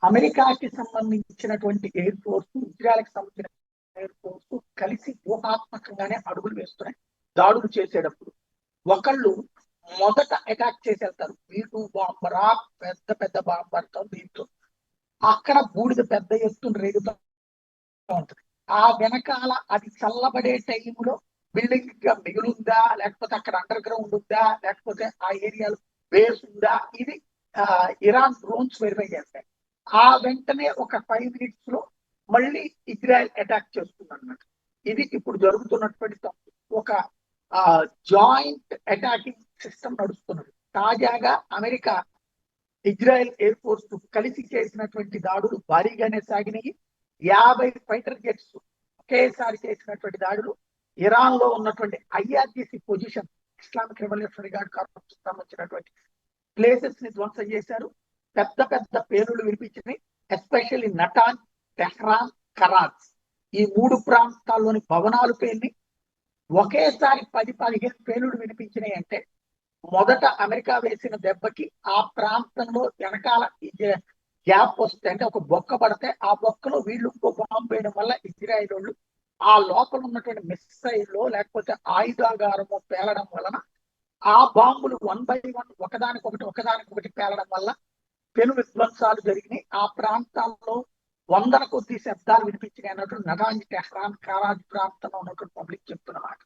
అమెరికాకి సంబంధించినటువంటి air force, ఇజ్రాయెల్కి సంబంధించిన ఎయిర్ ఫోర్స్ కలిసి వ్యూహాత్మకంగానే అడుగులు వేస్తున్నాయి. దాడులు చేసేటప్పుడు ఒకళ్ళు మొదట అటాక్ చేసి వెళ్తారు. B-2 బాంబరా, పెద్ద పెద్ద బాంబర్తో, దీంతో అక్కడ బూడిద పెద్ద ఎత్తున రేగుతూ ఉంటది. ఆ వెనకాల అది చల్లబడే టైంలో బిల్డింగ్ గా మిగులుందా, లేకపోతే అక్కడ అండర్ గ్రౌండ్ ఉందా, లేకపోతే ఆ ఏరియాలో బేస్ ఉందా, ఇది ఇరాన్ డ్రోన్స్ వెరిఫై చేస్తాయి. ఆ వెంటనే ఒక 5 minutes లో మళ్ళీ ఇజ్రాయెల్ అటాక్ చేస్తుంది అన్నమాట. ఇది ఇప్పుడు జరుగుతున్నటువంటి ఒక జాయింట్ అటాకింగ్ సిస్టమ్ నడుస్తున్నది. తాజాగా అమెరికా ఇజ్రాయెల్ ఎయిర్ ఫోర్స్ కలిసి చేసినటువంటి దాడులు భారీగానే సాగినాయి. 50 ఫైటర్ జెట్స్ ఒకేసారి చేసినటువంటి దాడులు ఇరాన్ లో ఉన్నటువంటి IRGC position, Islamic revolutionary guard corps సంబంధించినటువంటి ప్లేసెస్ ని ధ్వంసం చేశారు. పెద్ద పెద్ద పేలుళ్లు వినిపించినాయి. ఎస్పెషల్లీ నటాన్, టెహ్రాన్, కరాచ్ ఈ 3 ప్రాంతాల్లోని భవనాలు పేలిని. ఒకేసారి 10-15 పేలుళ్లు వినిపించినాయి. అంటే మొదట అమెరికా వేసిన దెబ్బకి ఆ ప్రాంతంలో వెనకాల గ్యాప్ వస్తే, అంటే ఒక బొక్క పడితే ఆ బొక్కలో వీళ్ళు ఇంకో బాంబు వేయడం వల్ల ఇజ్రాయిల్ వాళ్ళు ఆ లోపల ఉన్నటువంటి మిస్సైల్లో లేకపోతే ఆయుధాగారము పేలడం వలన ఆ బాంబులు 1 by 1 ఒకదానికొకటి పేలడం వల్ల పెను విధ్వంసాలు జరిగినాయి. ఆ ప్రాంతాల్లో 100ల కొద్ది శబ్దాలు వినిపించినాయి అన్నట్టు నటాంజ్, టెహ్రాన్, కరాచ్ ప్రాంతంలో ఉన్నటువంటి పబ్లిక్ చెప్తున్నమాట.